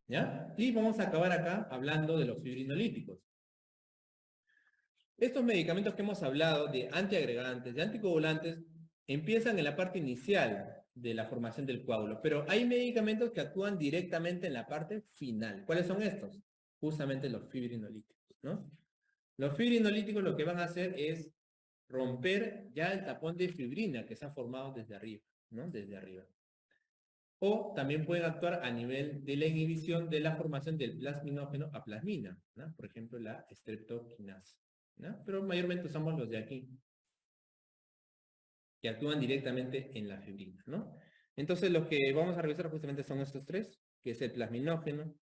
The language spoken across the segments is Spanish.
¿Ya? Y vamos a acabar acá hablando de los fibrinolíticos. Estos medicamentos que hemos hablado de antiagregantes, de anticoagulantes, empiezan en la parte inicial de la formación del coágulo, pero hay medicamentos que actúan directamente en la parte final. ¿Cuáles son estos? Justamente los fibrinolíticos, ¿no? Los fibrinolíticos lo que van a hacer es romper ya el tapón de fibrina que se ha formado desde arriba, ¿no? Desde arriba. O también pueden actuar a nivel de la inhibición de la formación del plasminógeno a plasmina, ¿no? Por ejemplo, la streptokinasa, ¿no? Pero mayormente usamos los de aquí, que actúan directamente en la fibrina, ¿no? Entonces, lo que vamos a revisar justamente son estos tres, que es el plasminógeno,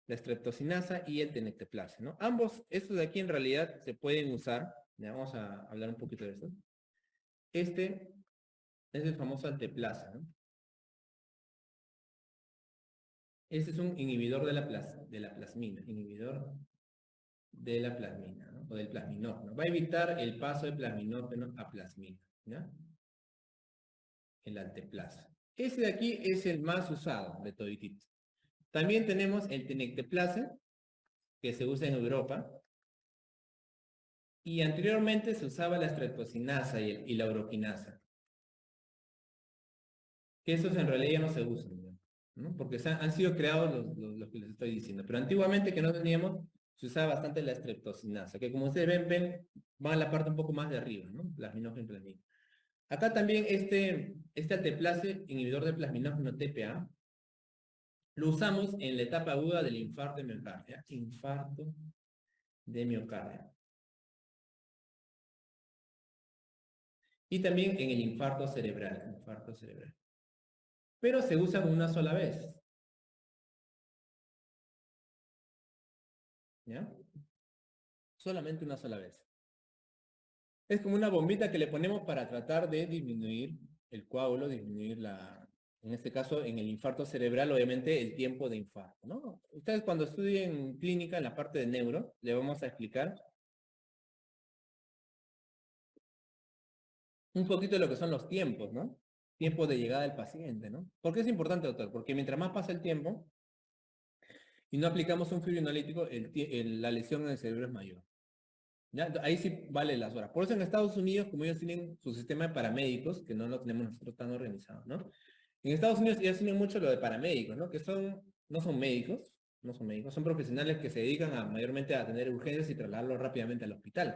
la streptokinasa y el tenecteplase, ¿no? Ambos, estos de aquí en realidad se pueden usar, ya vamos a hablar un poquito de esto. Este es el famoso alteplasa, ¿no? Este es un inhibidor de la plasmina, inhibidor de la plasmina, ¿no? O del plasminógeno. Va a evitar el paso de plasminógeno a plasmina, ¿ya? El alteplasa. Ese de aquí es el más usado de todititos. También tenemos el tenecteplase, que se usa en Europa, y anteriormente se usaba la streptokinasa y la uroquinasa, que esos en realidad ya no se usan, ¿no? Porque han sido creados los que les estoy diciendo, pero antiguamente que no teníamos, se usaba bastante la streptokinasa, que como ustedes ven, va a la parte un poco más de arriba, ¿no? Plasminógeno, plasmina. Acá también este alteplase, inhibidor de plasminógeno TPA, lo usamos en la etapa aguda del infarto de miocardio. Infarto de miocardio. Y también en el infarto cerebral. Infarto cerebral. Pero se usan una sola vez. ¿Ya? Solamente una sola vez. Es como una bombita que le ponemos para tratar de disminuir el coágulo, disminuir en este caso, en el infarto cerebral, obviamente, el tiempo de infarto, ¿no? Ustedes cuando estudien clínica, en la parte de neuro, le vamos a explicar un poquito de lo que son los tiempos, ¿no? Tiempo de llegada del paciente, ¿no? ¿Por qué es importante, doctor? Porque mientras más pasa el tiempo y no aplicamos un fibrinolítico, la lesión en el cerebro es mayor. ¿Ya? Ahí sí vale las horas. Por eso en Estados Unidos, como ellos tienen su sistema de paramédicos, que no lo tenemos nosotros tan organizado, ¿no? En Estados Unidos ellos tienen mucho lo de paramédicos, ¿no? Que no son médicos, no son médicos, son profesionales que se dedican mayormente a atender urgencias y trasladarlos rápidamente al hospital.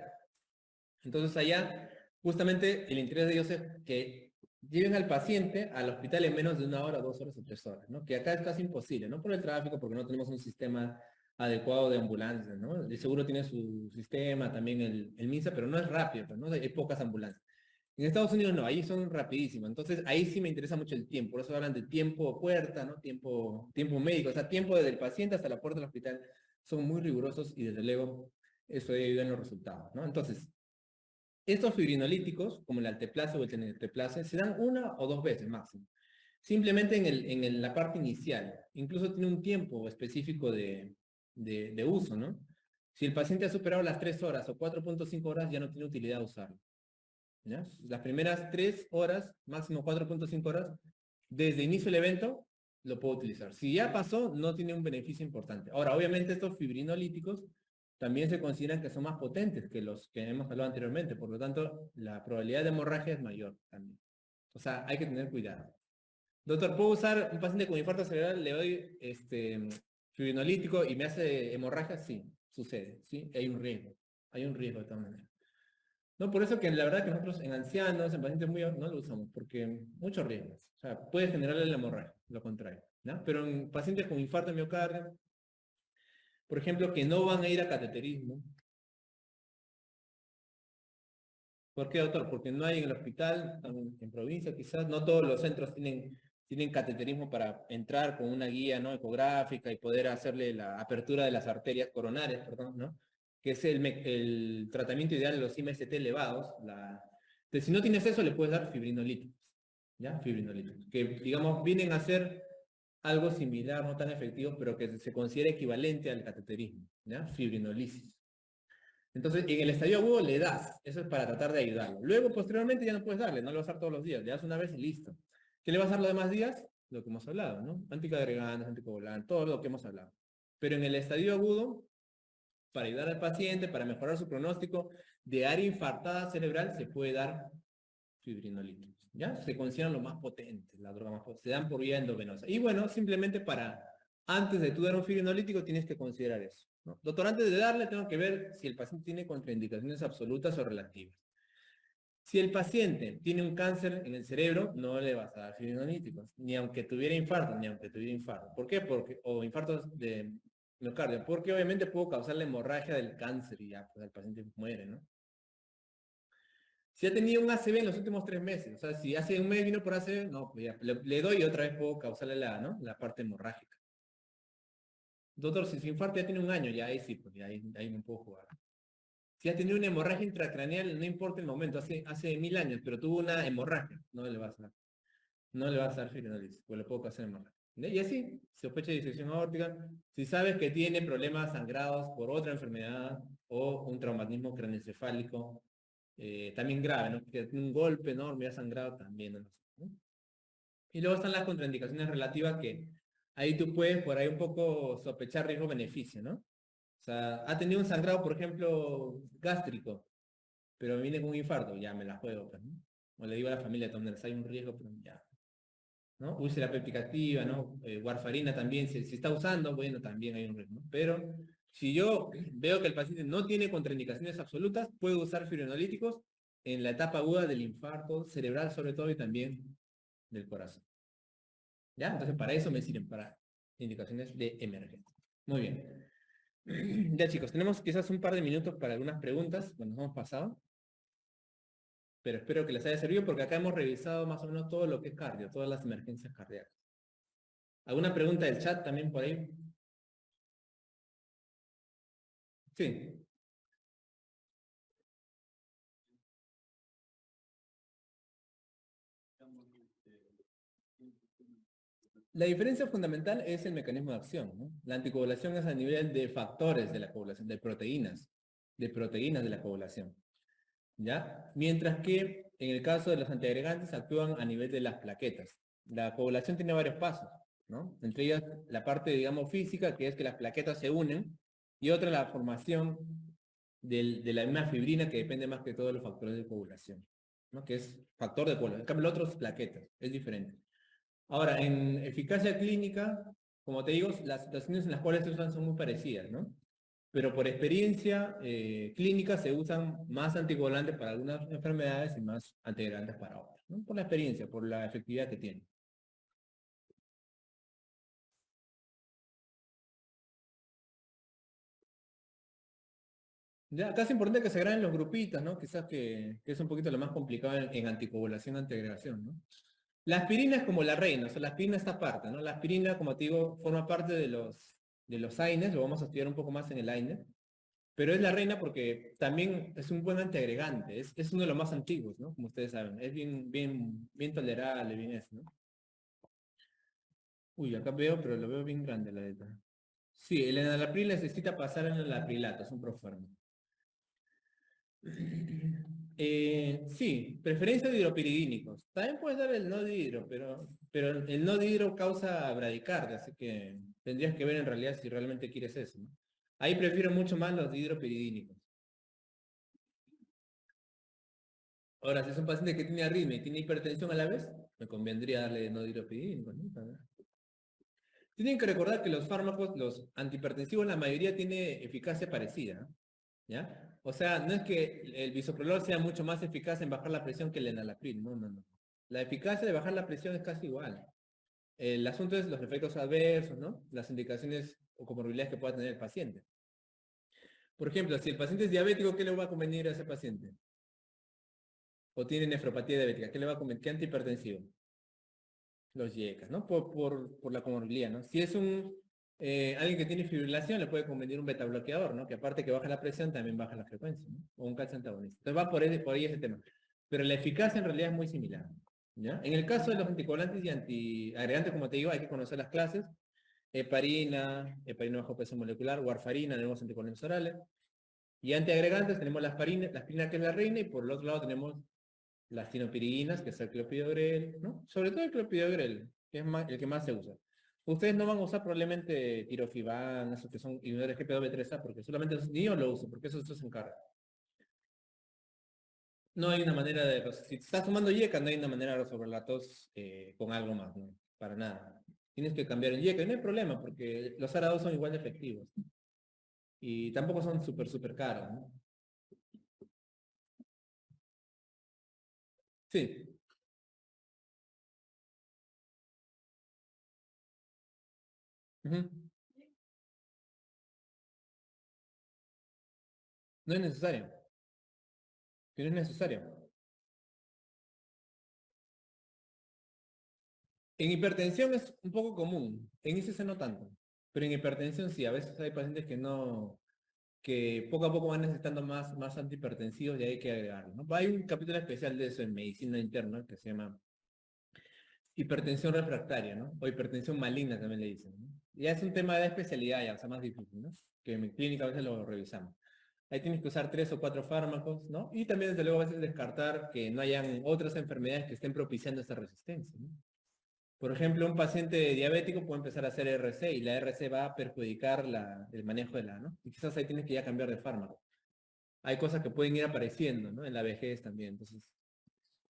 Entonces allá, justamente el interés de ellos es que lleven al paciente al hospital en menos de 1 hora, 2 horas o 3 horas, ¿no? Que acá es casi imposible, no por el tráfico, porque no tenemos un sistema adecuado de ambulancias, ¿no? El seguro tiene su sistema, también el MINSA, pero no es rápido, pues, ¿no? Hay pocas ambulancias. En Estados Unidos no, ahí son rapidísimas. Entonces ahí sí me interesa mucho el tiempo. Por eso hablan de tiempo puerta, ¿no? Tiempo médico, o sea, tiempo desde el paciente hasta la puerta del hospital. Son muy rigurosos y desde luego eso ayuda en los resultados, ¿no? Entonces, estos fibrinolíticos, como el alteplase o el tenecteplase, se dan 1 o 2 veces máximo. Simplemente en la parte inicial. Incluso tiene un tiempo específico de uso, ¿no? Si el paciente ha superado las 3 horas o 4.5 horas, ya no tiene utilidad usarlo. ¿Ya? Las primeras 3 horas, máximo 4.5 horas, desde inicio del evento, lo puedo utilizar. Si ya pasó, no tiene un beneficio importante. Ahora, obviamente estos fibrinolíticos también se consideran que son más potentes que los que hemos hablado anteriormente, por lo tanto, la probabilidad de hemorragia es mayor también. O sea, hay que tener cuidado. Doctor, ¿puedo usar un paciente con infarto cerebral? Le doy fibrinolítico y me hace hemorragia, sí, sucede, ¿sí? Hay un riesgo de todas maneras. No, por eso que la verdad que nosotros en ancianos, en pacientes muy no lo usamos, porque muchos riesgos. O sea, puede generarle la hemorragia, lo contrario, ¿no? Pero en pacientes con infarto de miocardio, por ejemplo, que no van a ir a cateterismo. ¿Por qué, doctor? Porque no hay en el hospital, en provincia quizás, no todos los centros tienen cateterismo para entrar con una guía, ¿no? Ecográfica y poder hacerle la apertura de las arterias coronarias, perdón, ¿no? Que es el tratamiento ideal de los IMST elevados. Entonces, si no tienes eso, le puedes dar fibrinolíticos, ¿ya? Fibrinolíticos, que digamos vienen a ser algo similar, no tan efectivo, pero que se considera equivalente al cateterismo, ¿ya? Fibrinolisis. Entonces, en el estadio agudo le das, eso es para tratar de ayudarlo. Luego, posteriormente, ya no puedes darle, no le vas a dar todos los días, le das una vez y listo. ¿Qué le vas a dar los demás días? lo que hemos hablado, ¿no? Anticoagulantes, anticoagulantes, todo lo que hemos hablado. Pero en el estadio agudo, para ayudar al paciente, para mejorar su pronóstico de área infartada cerebral, se puede dar fibrinolíticos, ¿ya? Se consideran los más potentes, la droga más potente, se dan por vía endovenosa. Y bueno, simplemente antes de tú dar un fibrinolítico, tienes que considerar eso, ¿no? Doctor, antes de darle, tengo que ver si el paciente tiene contraindicaciones absolutas o relativas. Si el paciente tiene un cáncer en el cerebro, no le vas a dar fibrinolíticos, ni aunque tuviera infarto, ni aunque tuviera infarto. ¿Por qué? O infartos de miocardio, porque obviamente puedo causar la hemorragia del cáncer y ya, pues el paciente muere, ¿no? Si ha tenido un ACV en los últimos 3 meses, o sea, si hace un mes vino por ACV, no, pues ya, le doy y otra vez puedo causarle ¿no? La parte hemorrágica. Doctor, si su infarto ya tiene un año, ya ahí sí, pues ya ahí no puedo jugar. Si ha tenido una hemorragia intracraneal, no importa el momento, hace 1000 años, pero tuvo una hemorragia, no le vas a dar fibrinolisis, pues le puedo causar hemorragia. Y así, sospecha de disección aórtica, si sabes que tiene problemas sangrados por otra enfermedad o un traumatismo craneoencefálico, también grave, ¿no? Que un golpe enorme ha sangrado también, ¿no? Y luego están las contraindicaciones relativas que ahí tú puedes por ahí un poco sospechar riesgo-beneficio, ¿no? O sea, ha tenido un sangrado, por ejemplo, gástrico, pero viene con un infarto, ya me la juego, pues, ¿no? O le digo a la familia, si hay un riesgo, pero ya, ¿no? Úlcera péptica activa, ¿no? Warfarina también, si está usando, bueno, también hay un riesgo, ¿no? Pero si yo veo que el paciente no tiene contraindicaciones absolutas, puedo usar fibrinolíticos en la etapa aguda del infarto cerebral sobre todo y también del corazón. ¿Ya? Entonces para eso me sirven, para indicaciones de emergencia. Muy bien. Ya chicos, tenemos quizás un par de minutos para algunas preguntas, cuando nos hemos pasado. Pero espero que les haya servido porque acá hemos revisado más o menos todo lo que es cardio, todas las emergencias cardíacas. ¿Alguna pregunta del chat también por ahí? Sí. La diferencia fundamental es el mecanismo de acción, ¿no? La anticoagulación es a nivel de factores de la coagulación, de proteínas de la coagulación, ¿ya? Mientras que en el caso de los antiagregantes actúan a nivel de las plaquetas. La coagulación tiene varios pasos, ¿no? Entre ellas la parte, digamos, física, que es que las plaquetas se unen, y otra la formación de la misma fibrina, que depende más que todo de los factores de coagulación, ¿no? Que es factor de coagulación. En cambio, el otro es plaquetas, es diferente. Ahora, en eficacia clínica, como te digo, las situaciones en las cuales se usan son muy parecidas, ¿no? Pero por experiencia clínica se usan más anticoagulantes para algunas enfermedades y más antiagregantes para otras, ¿no? Por la experiencia, por la efectividad que tienen. Ya, acá es importante que se graben los grupitos, ¿no? Quizás que es un poquito lo más complicado en anticoagulación, antiagregación, ¿no? La aspirina es como la reina, o sea, la aspirina está aparte, ¿no? La aspirina, como te digo, forma parte de los AINES, lo vamos a estudiar un poco más en el AINE, pero es la reina porque también es un buen antiagregante, es uno de los más antiguos, ¿no? Como ustedes saben, es bien tolerable, bien eso, ¿no? Uy, acá veo, pero lo veo bien grande la letra. Sí, el enalapril necesita pasar en el aprilato, es un proforma. Sí, preferencia de hidropiridínicos. También puedes dar el no dihidro, pero el no dihidro causa bradicardia, así que tendrías que ver en realidad si realmente quieres eso, ¿no? Ahí prefiero mucho más los dihidropiridínicos. Ahora, si es un paciente que tiene arritmia y tiene hipertensión a la vez, me convendría darle no dihidropiridínicos, ¿no? Tienen que recordar que los fármacos, los antihipertensivos, la mayoría tiene eficacia parecida, ¿no? ¿Ya? O sea, no es que el bisoprolol sea mucho más eficaz en bajar la presión que el enalapril, no, no, no. La eficacia de bajar la presión es casi igual. El asunto es los efectos adversos, ¿no? Las indicaciones o comorbilidades que pueda tener el paciente. Por ejemplo, si el paciente es diabético, ¿qué le va a convenir a ese paciente? O tiene nefropatía diabética, ¿qué le va a convenir? ¿Qué antihipertensivo? Los YECAS, ¿no? Por la comorbilidad, ¿no? Si es alguien que tiene fibrilación, le puede convenir un beta bloqueador, ¿no? Que aparte que baja la presión, también baja la frecuencia, ¿no? O un calcio antagonista. Entonces va por ahí ese tema. Pero la eficacia en realidad es muy similar, ¿ya? En el caso de los anticoagulantes y antiagregantes, como te digo, hay que conocer las clases. Heparina bajo peso molecular, warfarina, tenemos anticoagulantes orales. Y antiagregantes tenemos la aspirina que es la reina, y por el otro lado tenemos las tinopiridinas, que es el clopidogrel, ¿no? Sobre todo el clopidogrel. que es el que más se usa. Ustedes no van a usar probablemente tirofiban, esos que son inhibidores GPW3A, porque solamente ni yo lo uso, porque eso se encarga. No hay una manera de, si te estás tomando yeca, no hay una manera de resolver la tos con algo más, ¿no? Para nada. Tienes que cambiar el yeca y no hay problema, porque los arados son igual de efectivos. Y tampoco son súper caros, ¿no? Sí. Ujú. No es necesario. Que no es necesario. En hipertensión es un poco común. En ICC no tanto. Pero en hipertensión sí. A veces hay pacientes que no, que poco a poco van necesitando más antihipertensivos y hay que agregarlo, ¿no? Hay un capítulo especial de eso en medicina interna que se llama hipertensión refractaria, ¿no? O hipertensión maligna también le dicen, ¿no? Ya es un tema de especialidad ya, o sea, más difícil, ¿no? Que en mi clínica a veces lo revisamos. Ahí tienes que usar 3 o 4 fármacos, ¿no? Y también, desde luego, a veces descartar que no hayan otras enfermedades que estén propiciando esta resistencia, ¿no? Por ejemplo, un paciente diabético puede empezar a hacer RC y la RC va a perjudicar el manejo de ¿no? Y quizás ahí tienes que ya cambiar de fármaco. Hay cosas que pueden ir apareciendo, ¿no? En la vejez también, entonces.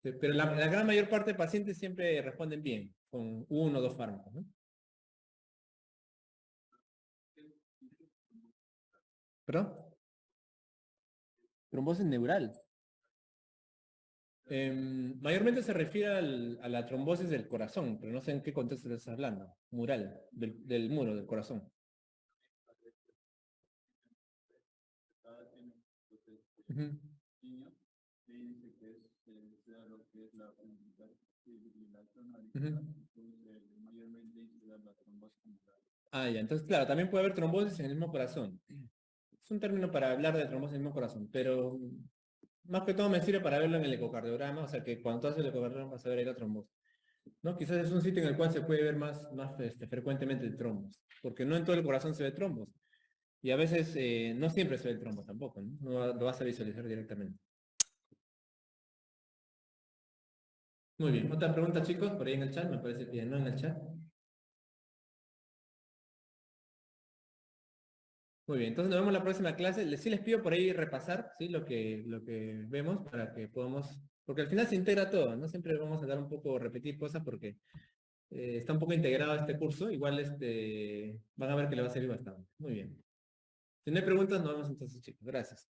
Pero la gran mayor parte de pacientes siempre responden bien, con 1 o 2 fármacos, ¿no? ¿Perdón? Trombosis neural. Mayormente se refiere a la trombosis del corazón, pero no sé en qué contexto estás hablando. Mural, del muro, del corazón. Ujú. Ujú. Ah, ya, entonces claro, también puede haber trombosis en el mismo corazón. Es un término para hablar de trombosis en el mismo corazón, pero más que todo me sirve para verlo en el ecocardiograma, o sea que cuando tú haces el ecocardiograma vas a ver ahí la trombosis. ¿No? Quizás es un sitio en el cual se puede ver más frecuentemente el trombos, porque no en todo el corazón se ve trombos. Y a veces no siempre se ve el trombo tampoco, ¿no? No lo vas a visualizar directamente. Muy bien. Otra pregunta, chicos, por ahí en el chat, me parece que ya no en el chat. Muy bien, entonces nos vemos en la próxima clase. Sí les pido por ahí repasar, ¿sí? Lo que vemos para que podamos, porque al final se integra todo, ¿no? Siempre vamos a dar un poco, repetir cosas porque está un poco integrado este curso. Igual van a ver que le va a servir bastante. Muy bien. Si no hay preguntas, nos vemos entonces, chicos. Gracias.